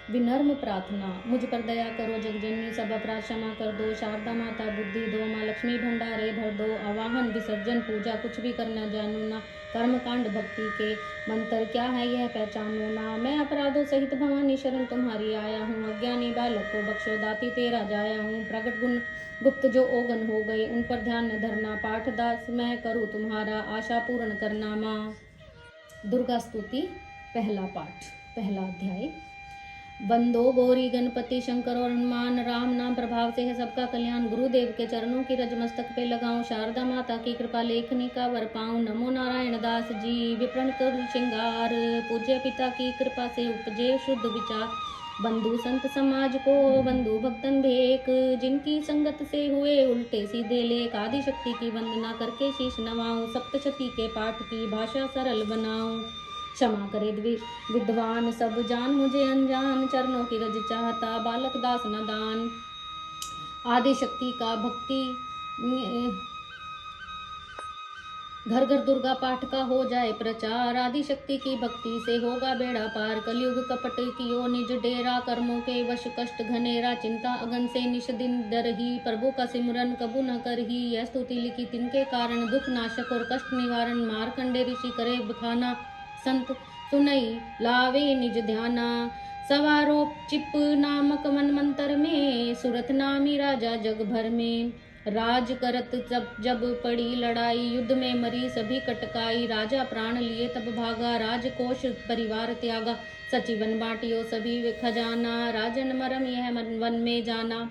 विनम्र प्रार्थना, मुझ पर दया करो जगजननी, सब अपराध क्षमा कर दो। शारदा माता बुद्धि दो, माँ लक्ष्मी भंडारे भर दो। आवाहन विसर्जन पूजा कुछ भी करना जानू ना, कर्म कांड भक्ति के मंत्र क्या है यह पहचानो ना। मैं अपराधों सहित भवानी शरण तुम्हारी आया हूँ, अज्ञानी बालक को बख्शो दाती तेरा जाया हूँ। प्रगट गुण गुप्त जो ओगन हो गए उन पर ध्यान न धरना, पाठ दास मैं करूँ तुम्हारा आशा पूर्ण करना। माँ दुर्गा स्तुति पहला पाठ पहला अध्याय। वंदो गौरी गणपति शंकर और हनुमान, राम नाम प्रभाव से है सबका कल्याण। गुरुदेव के चरणों की रज मस्तक पे लगाऊं, शारदा माता की कृपा लेखनी का वर पाऊं। नमो नारायण दास जी विप्रण करुण श्रृंगार, पूज्य पिता की कृपा से उपजे शुद्ध विचार। बंधु संत समाज को बंधु भक्तन भेक, जिनकी संगत से हुए उल्टे सीधे लेख। आदि शक्ति की वंदना करके शीश नवाऊं, सप्तशती के पाठ की भाषा सरल बनाऊं। क्षमा करे विद्वान सब जान मुझे अनजान, चरणों की रज चाहता बालक दास नदान। आदि शक्ति का भक्ति घर घर दुर्गा पाठ का हो जाए प्रचार। आदि शक्ति की भक्ति से होगा बेड़ा पार, कलयुग कपट कियो निज डेरा। कर्मों के वश कष्ट घनेरा, चिंता अगन से निश दिन डर ही। प्रभु का सिमरन कबू न कर ही, यह स्तुति लिखी तिनके कारण। दुख नाशक और कष्ट निवारण, मारकंडे ऋषि करे बखाना। संत सुनई लावे निज ध्याना, सवारो चिप नामक मन मंत्र में। सुरथ नामी राजा जग भर में, राज करत जब पड़ी लड़ाई। युद्ध में मरी सभी कटकाई, राजा प्राण लिए तब भागा। राजकोष परिवार त्यागा, सचिवन बाटियो सभी खजाना। राजन मरम यह वन में जाना,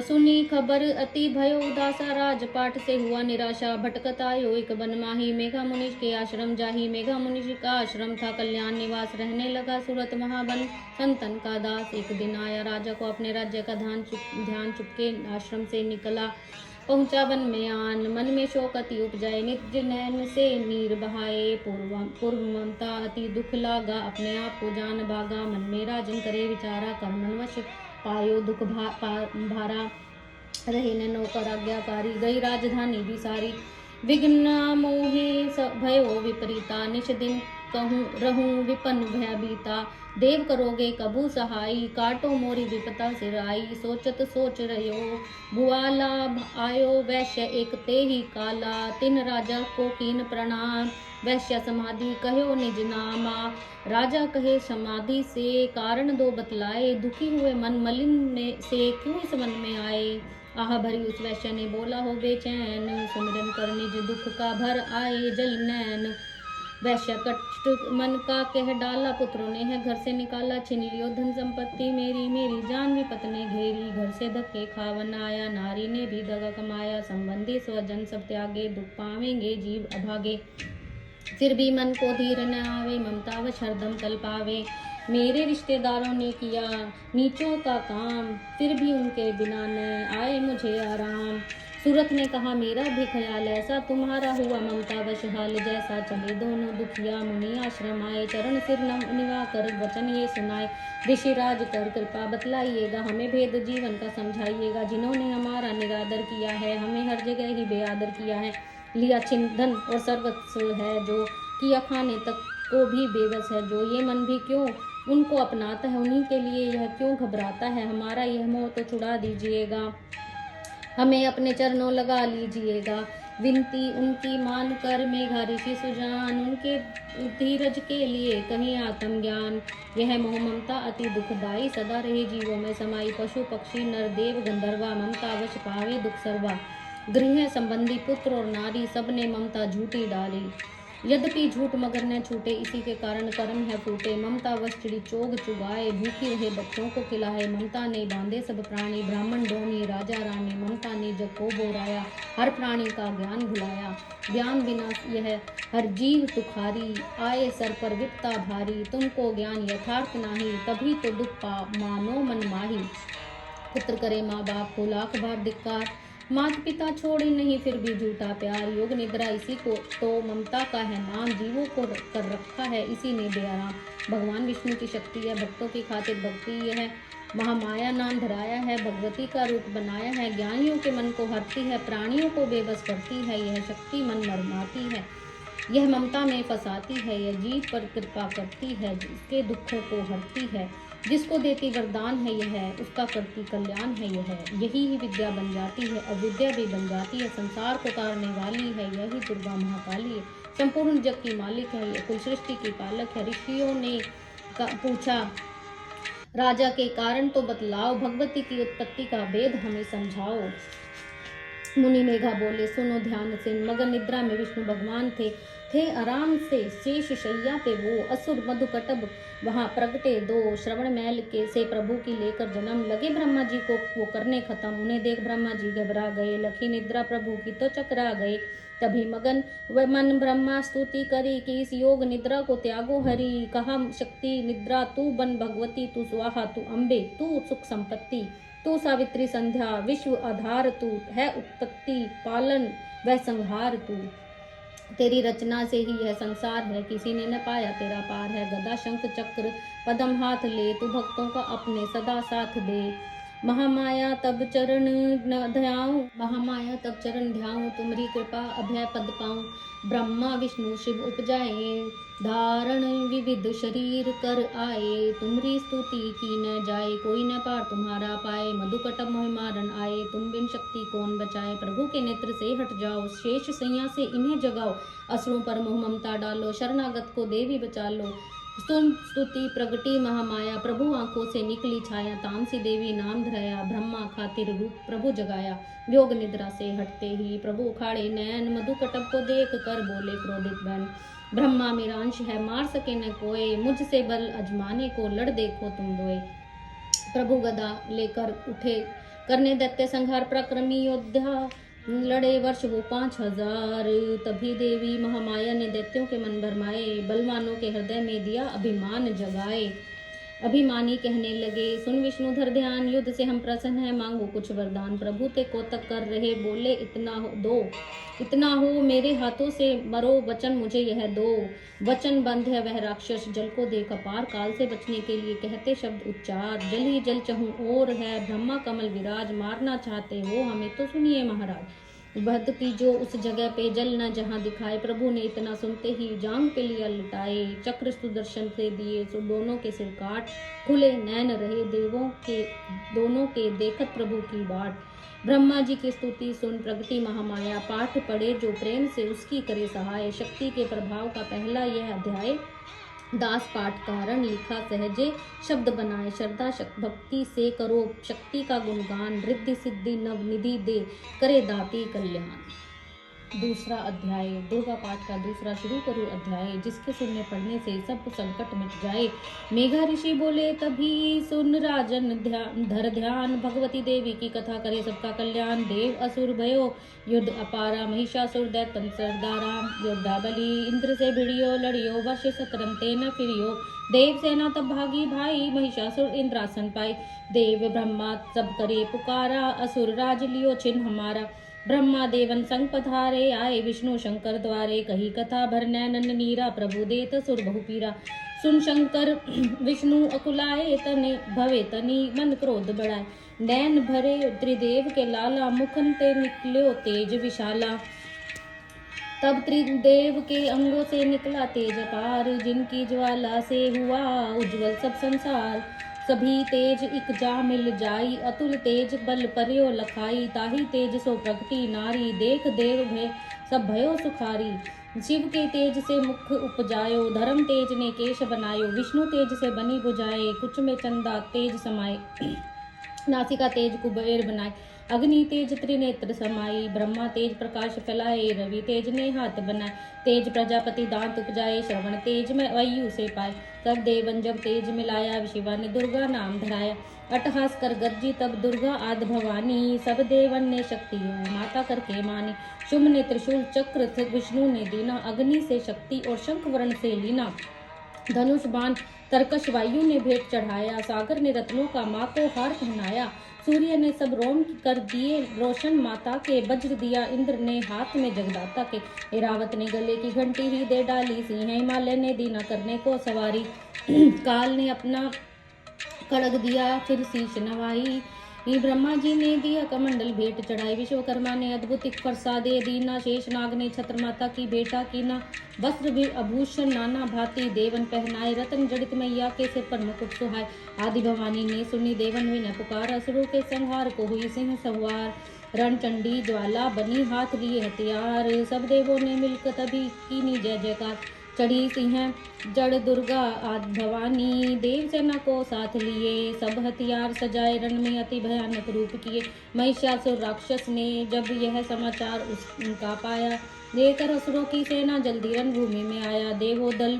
सुनी खबर अति भयो उदासा। राजपाट से हुआ निराशा, भटकत आयो एक वन माही। मेघा मुनिष के आश्रम जाही, मेघा मुनिष का आश्रम था कल्याण निवास। रहने लगा सूरत महावन संतन का दास। एक दिन आया राजा को अपने राज्य का ध्यान, चुपके आश्रम से निकला पहुंचा वन में आन। मन में शोक अति उपजाए, निज नैन से नीर बहाए। पूर्व ममता अति दुख लागा, अपने आप को जान भागा। मन में राजन करे विचारा, कर्मणवश पायो दुख भारा। रहे न नौकर आज्ञाकारी, गई राजधानी भी सारी। विघ्न मोहे भयो विपरीता, निश दिन कहूँ रहूं विपन भयभीता। देव करोगे कबू सहाई, काटो मोरी विपता सिराई। सोचत सोच रहो भुआला, आयो वैश्य एक ते ही काला। तिन राजा को कीन प्रणाम, वैश्य समाधि कहो निज नामा। राजा कहे समाधि से कारण दो बतलाए, दुखी हुए मन मलिन से क्यों इस मन में आए। आह भरी उस वैश्य ने बोला हो बेचैन, सुमिरन कर निज दुख का भर आए जल नैन। वैश्य कष्ट मन का कह डाला, पुत्रों ने है घर से निकाला। छिन लियो धन संपत्ति मेरी, मेरी जान विपत ने घेरी। घर से धक्के खावन आया, नारी ने भी दगा कमाया। संबंधी स्वजन सब त्यागे, दुख पावेंगे जीव अभागे। फिर भी मन को धीर न आवे, ममता व हरदम कल पावे। मेरे रिश्तेदारों ने किया नीचों का काम, फिर भी उनके बिना न आए मुझे आराम। सूरत ने कहा मेरा भी ख्याल ऐसा, तुम्हारा हुआ ममता वश हाल जैसा। चले दोनों दुखिया मुनि आश्रम आए, चरण सिर निवा कर वचन ये सुनाए। ऋषिराज कर कृपा बतलाइएगा, हमें भेद जीवन का समझाइएगा। जिन्होंने हमारा निरादर किया है, हमें हर जगह ही बेआदर किया है। लिया छिन धन और सर्वस्व है जो, किया खाने तक को भी बेबस है जो। ये मन भी क्यों उनको अपनाता है, उन्हीं के लिए यह क्यों घबराता है। हमारा यह मोह तो छुड़ा दीजिएगा, हमें अपने चरणों लगा लीजिएगा। विनती उनकी मान कर मेघा ऋषि सुजान, उनके धीरज के लिए कहीं आत्मज्ञान। यह मोह ममता अति दुखदाई, सदा रहे जीवों में समाई। पशु पक्षी नर देव गंधर्वा, ममता वश पावे दुख सर्वा। गृह संबंधी पुत्र और नारी, सबने ममता झूठी डाली। यद्यपि झूठ मगर न छूटे, इसी के कारण कर्म है फूटे। ममता वश चिड़ी चोग चुगाए, भूखी रहे बच्चों को खिलाए। ममता ने बांधे सब प्राणी, ब्राह्मण डोमी राजा रानी। ममता ने जग को बोराया, हर प्राणी का ज्ञान भुलाया। ज्ञान बिना यह हर जीव तुखारी, आए सर पर विपता भारी। तुमको ज्ञान यथार्थ नाही, तभी तो दुख मानो मन माही। पुत्र करे माँ बाप को लाख बार धिक्कार, माता पिता छोड़े नहीं फिर भी झूठा प्यार। योग निद्रा इसी को तो ममता का है नाम, जीवों को कर रखा है इसी ने बेआराम। भगवान विष्णु की शक्ति है भक्तों की खातिर भक्ति, यह महामाया नाम धराया है। भगवती का रूप बनाया है, ज्ञानियों के मन को हरती है। प्राणियों को बेबस करती है, यह शक्ति मन मरमाती है। यह ममता में फंसाती है, यह जीव पर कृपा करती है, जिसके दुखों को हरती है, जिसको देती वरदान है यह, उसका करती कल्याण है यह। यही ही विद्या बन जाती है, अविद्या भी बन जाती है। संसार को तारने वाली है, यही दुर्गा महाकाली है। संपूर्ण जग की मालिक है, यह कुल सृष्टि की पालक है। ऋषियों ने पूछा, राजा के कारण तो बतलाओ, भगवती की उत्पत्ति का भेद हमें समझाओ। मुनि मेघा बोले, सुनो ध्यान से। मगन निद्रा में विष्णु भगवान थे आराम से शेष शैया पे वो। असुर मधुकटब वहां प्रगटे दो, श्रवण मैल के से प्रभु की लेकर जन्म। लगे ब्रह्मा जी को वो करने खत्म, उन्हें देख ब्रह्मा जी घबरा गए। लखी निद्रा प्रभु की तो चकरा गए। तभी मगन व मन ब्रह्मा स्तुति करी कि इस योग निद्रा को त्यागो हरि। कहा शक्ति निद्रा तू बन भगवती, तू स्वाहा तू अम्बे, तू सुख संपत्ति, तू सावित्री संध्या, विश्व आधार तू है, उत्पत्ति पालन व संहार तू। तेरी रचना से ही यह संसार है, किसी ने न पाया तेरा पार है। गदा शंख चक्र पदम हाथ ले, तू भक्तों का अपने सदा साथ दे। महामाया तब चरण ध्याऊं, महामाया तब चरण ध्याऊं, तुमरी कृपा अभय पद पाऊं। ब्रह्मा विष्णु शिव उपजाए, धारण विविध शरीर कर आए। तुमरी स्तुति की न जाए, कोई न पार तुम्हारा पाए। मधुकटब मोह मारन आए, तुम बिन शक्ति कौन बचाए। प्रभु के नेत्र से हट जाओ, शेष सैया से इन्हें जगाओ। असुरों पर मोह ममता डालो, शरणागत को देवी बचा लो। तुम स्तुति प्रगटी महामाया, प्रभु आंखों से निकली छाया। तामसी देवी नाम धराया, ब्रह्मा खातिर रूप प्रभु जगाया। योग निद्रा से हटते ही प्रभु उखाड़े नयन, मधुकटब को देख कर बोले क्रोधित बन, ब्रह्मा मेरा अंश है, मार सके न कोई। मुझसे बल अजमाने को लड़ देखो तुम दोए। प्रभु गदा लेकर उठे, करने दैत्य संहार, पराक्रमी योद्धा लड़े वर्ष वो 5000। तभी देवी महामाया ने दैत्यों के मन भरमाए, बलवानों के हृदय में दिया अभिमान जगाए। अभिमानी कहने लगे, सुन विष्णुधर ध्यान, युद्ध से हम प्रसन्न है, मांगो कुछ वरदान। प्रभु ते कोतक कर रहे, बोले इतना हो दो, इतना हो मेरे हाथों से मरो, वचन मुझे यह दो। वचन बंध है वह राक्षस, जल को दे कपार। काल से बचने के लिए कहते शब्द उच्चार, जल ही जल चहूं और है, ब्रह्मा कमल विराज। मारना चाहते हो हमें तो सुनिए महाराज, बद की जो उस जगह पे जल न जहां दिखाए। प्रभु ने इतना सुनते ही जांग पे लिया लटाए, चक्र सुदर्शन से दिए सो दोनों के सिर काट। खुले नैन रहे देवों के दोनों के, देखत प्रभु की बाट। ब्रह्मा जी की स्तुति सुन प्रगति महामाया, पाठ पढ़े जो प्रेम से उसकी करे सहाय। शक्ति के प्रभाव का पहला यह अध्याय, दास पाठ कारण लिखा सहजे शब्द बनाए। श्रद्धा भक्ति से करो शक्ति का गुणगान, रिद्धि सिद्धि नव निधि दे करे दाती कल्याण। दूसरा अध्याय, दुर्गा पाठ का दूसरा शुरू करो अध्याय, जिसके सुनने पढ़ने से सब संकट मिट जाए। मेघा ऋषि बोले, तभी सुन राजन धर ध्यान, भगवती देवी की कथा करे सबका कल्याण। देव असुर भयो युद्ध अपारा, महिषासुर दैत्य सरदारा। योद्धा बलि इंद्र से भिड़ियो, लड़ियो वर्ष सकरम ते न फिरियो। देव सेना तब भागी भाई, महिषासुर इंद्रासन पाई। देव ब्रह्मा सब करे पुकारा, असुर राज लियो छिन हमारा। ब्रह्मा देवन संग पधारे, आए विष्णु शंकर द्वारे। कही कथा भर नैनन नीरा, प्रभु देत सुर बहु पीरा। सुन शंकर विष्णु अकुलाए, तने भवे तनी मन क्रोध बढ़ाए। नैन भरे त्रिदेव के लाला, मुखन ते निकल्यो तेज विशाला। तब त्रिदेव के अंगों से निकला तेज अपार, जिनकी ज्वाला से हुआ उज्जवल सब संसार। सभी तेज इक जा मिल जाई, अतुल तेज बल पर्यो लखाई। ताही तेज सो प्रगटी नारी, देख देव भय सब भयो सुखारी। शिव के तेज से मुख उपजायो, धर्म तेज ने केश बनायो। विष्णु तेज से बनी बुझाए, कुछ में चंदा तेज समाये। नासिका तेज कुबेर बनाए, अग्नि तेज त्रिनेत्र समाई। ब्रह्मा तेज प्रकाश फैलाए, रवि तेज ने हाथ बनाए। तेज प्रजापति दांत उपजाए, श्रवण तेज में वायु से पाए। सब देवन जब तेज मिलाया, शिवा ने दुर्गा नाम धराया। अट्टहास कर गरजी तब दुर्गा आद भवानी, सब देवन ने शक्ति माता करके मानी। शुभ ने त्रिशूल चक्र विष्णु ने दीना, अग्नि से शक्ति और शंख वर्ण से लीना। धनुष बाण तरकश वायु ने भेंट चढ़ाया, सागर ने रत्नों का माँ को हार पहनाया। सूर्य ने सब रोम कर दिए रोशन माता के, वज्र दिया इंद्र ने हाथ में जगदाता के। ऐरावत ने गले की घंटी ही दे डाली, सिंह हिमालय ने दीना करने को सवारी। काल ने अपना खड़ग दिया फिर शीश नवाई, ही ब्रह्मा जी ने दिया कमंडल भेंट चढ़ाई, विश्वकर्मा ने अद्भुत प्रसादे दीना, शेष नाग ने छत्र माता की बेटा कीना, वस्त्र भी आभूषण नाना भांति देवन पहनाए, रत्न जड़ित मैया के सिर पर मुकुट सुहाए। आदि भवानी ने सुनी देवन विनय पुकार, असुरों के संहार को हुई सिंह सवार। रणचंडी ज्वाला बनी हाथ लिए हथियार, सब देवों ने मिलकर तभी कीनी जय जयकार। चढ़ी सिंह जड़ दुर्गा आदि भवानी, देव सेना को साथ लिए, सब हथियार सजाए रण में अति भयानक रूप किए। महिषासुर राक्षस ने जब यह समाचार उनका पाया, देखकर असुरों की सेना जल्दी रणभूमि में आया। देवो दल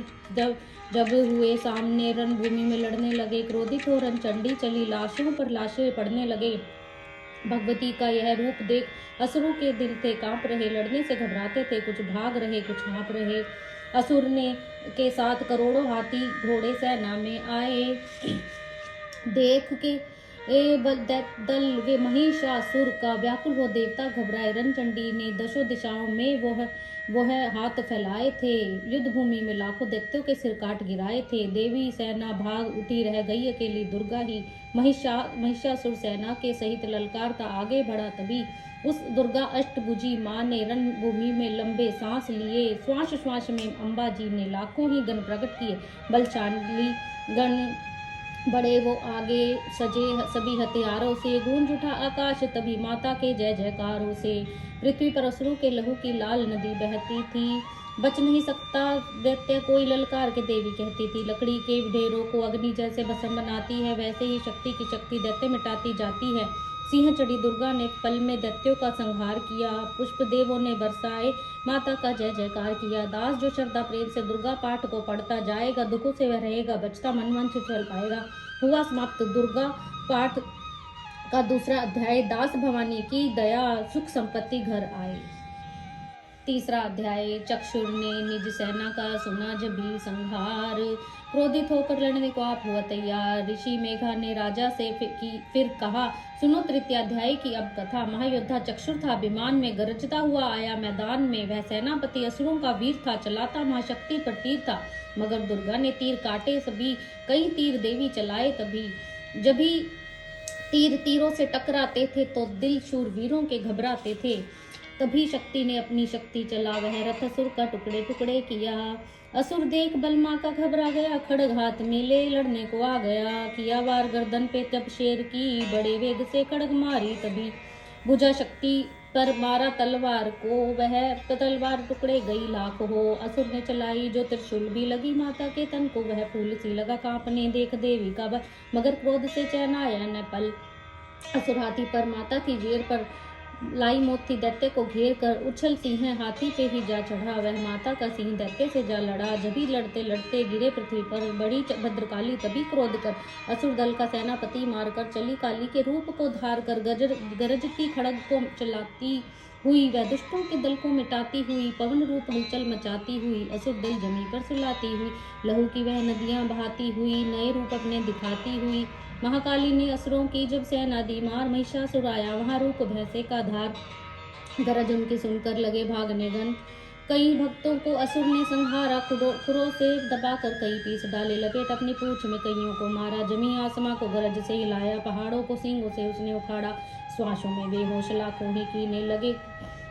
जब हुए सामने रणभूमि में लड़ने लगे, क्रोधित हो रणचंडी चली, लाशों पर लाशें पड़ने लगे। भगवती का यह रूप देख असुरों के दिल थे कांप रहे, लड़ने से घबराते थे, कुछ भाग रहे कुछ हाँप रहे। असुर ने के साथ करोड़ों हाथी घोड़े सेना में आए, देख के दल वे महिषासुर का व्याकुल हो देवता घबराए। रणचंडी ने दशों दिशाओं में वह हाथ फैलाए थे, युद्ध भूमि में लाखों दैत्यों के सिर काट गिराए थे। देवी सेना भाग उठी, रह गई अकेली दुर्गा ही महिषासुर सेना के सहित ललकारता आगे बढ़ा। तभी उस दुर्गा अष्टभुजी माँ ने रणभूमि में लंबे सांस लिए, श्वास श्वास में अम्बा जी ने लाखों ही गण प्रकट किए। बलशाली गण बड़े वो आगे सजे सभी हथियारों से, गूंज उठा आकाश तभी माता के जय जयकारों से। पृथ्वी पर असुरों के लहू की लाल नदी बहती थी, बच नहीं सकता दैत्य कोई ललकार के देवी कहती थी। लकड़ी के ढेरों को अग्नि जैसे भस्म बनाती है, वैसे ही शक्ति की शक्ति दैत्य मिटाती जाती है। सिंह चढ़ी दुर्गा ने पल में दैत्यों का संहार किया, पुष्प देवों ने बरसाए माता का जय जयकार किया। दास जो श्रद्धा प्रेम से दुर्गा पाठ को पढ़ता जाएगा, दुखों से वह रहेगा बचता, मनवांछित फल पाएगा। हुआ समाप्त दुर्गा पाठ का दूसरा अध्याय। दास भवानी की दया सुख संपत्ति घर आए। तीसरा अध्याय। चक्षुर ने निज सेना का सुना जब भी संहार, क्रोधित होकर लड़ने को आप हुआ तैयार। ऋषि मेघा ने राजा से फिर कहा, सुनो तृतीय अध्याय की अब कथा। महायोद्धा चक्षुर था, विमान में गरजता हुआ आया मैदान में। वह सेनापति असुरों का वीर था, चलाता महाशक्ति पर तीर था। मगर दुर्गा ने तीर काटे सभी, कई तीर देवी चलाए तभी। जब भी तीरों से टकराते थे तो दिल शूरवीरों के घबराते थे। तभी शक्ति ने अपनी शक्ति चला, वह रथ असुर का टुकड़े टुकड़े किया। असुर देख बलमा का घबरा गया, खड़ग हाथ में ले लड़ने को आ गया। किया वार गर्दन पे जब शेर की, बड़े वेग से खड़ग मारी तभी। भुजा शक्ति पर मारा तलवार को, वह तलवार टुकड़े गई लाख हो। असुर ने चलाई जो त्रिशूल भी लगी माता के तन को, वह फूल सी लगा कांपने देख देवी का बल। मगर क्रोध से चैन आया न पल। असुर हाथी पर माता की जेर पर लाई मोती दैत्य को घेर कर उछल सिंह हाथी पे ही जा चढ़ा। वह माता का सिंह दैत्य से जा लड़ा, जभी लड़ते लड़ते गिरे पृथ्वी पर। बड़ी भद्रकाली तभी क्रोध कर असुर दल का सेनापति मार कर चली। काली के रूप को धार कर गरजती खड़ग को चलाती हुई, वह दुष्टों के दल को मिटाती हुई, पवन रूप हलचल मचाती हुई, असुर दल जमी पर सुलाती हुई, लहू की वह नदियां बहाती हुई, नए रूप अपने दिखाती हुई। महाकाली ने असुरों की जब सेना दी मार, महिषासुर आया वहां रूप भैंसे का धार। गरज उनकी सुनकर लगे भागने गण, कई भक्तों को असुर ने संहारा। खुरों से दबाकर कई पीस डाले, लपेट अपनी पूंछ में कईयों को मारा। जमी आसमां को गरज से हिलाया, पहाड़ों को सींगों से उसने उखाड़ा। श्वासों में बेहोश लाखों ही कीने लगे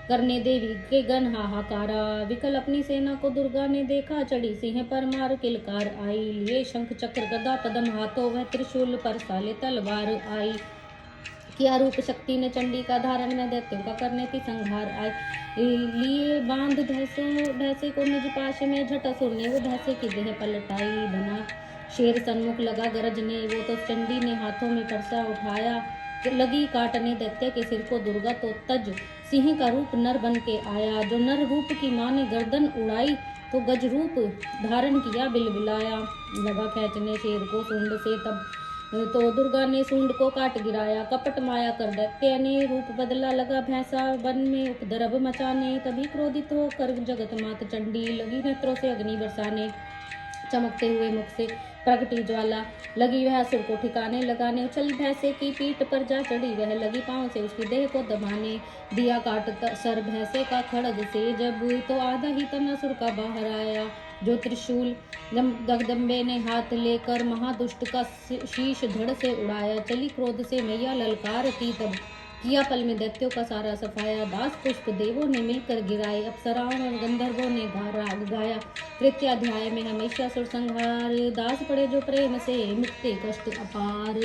करने देवी के गण हाहाकारा। विकल अपनी सेना को दुर्गा ने देखा, चढ़ी सिंह पर मार किलकार आई। लिए शंख चक्र गदा पद्म हाथों, वह त्रिशूल पर साले तलवार आई। किया रूप शक्ति ने चंडी का धारण, में दैत्यों का करने की संहार आई। लिए बांध भैंसे को निज पाश में, झट असुर ने वो भैंसे की देह पलटाई। बना शेर सन्मुख लगा गरजने, वो तो चंडी ने हाथों में फरसा उठाया। लगी काटने दैत्य के सिर को दुर्गा, तो तज सिंह का रूप नर बन के आया। जो नर रूप की माँ ने गर्दन उड़ाई, तो गज रूप धारण किया बिलबिलाया। लगा खींचने शेर को सूंड से, तब तो दुर्गा ने सूंड को काट गिराया। कपट माया कर दैत्य ने रूप बदला, लगा भैंसा वन में उपद्रव मचाने। तभी क्रोधित होकर जगत मात चंडी, लगी नेत्रों से अग्नि बरसाने। चमकते हुए मुख से प्रगटी ज्वाला, लगी वह असुर को ठिकाने लगाने। उछल भैंसे की पीठ पर जा चढ़ी, वह लगी पांव से उसकी देह को दबाने। दिया काट सर भैंसे का खड़ग से जब, तो आधा ही तन असुर का बाहर आया। जो त्रिशूल जगदम्बे ने हाथ लेकर महादुष्ट का शीश धड़ से उड़ाया। चली क्रोध से मैया ललकारती, तब किया पल में दैत्यों का सारा सफाया। दास पुष्प देवों ने मिलकर गिराए, अप्सराओं और गंधर्वों ने राग गाया। तृतीय अध्याय में हमेशा सुर संहार, दास पड़े जो प्रेम से मुक्ति कष्ट अपार।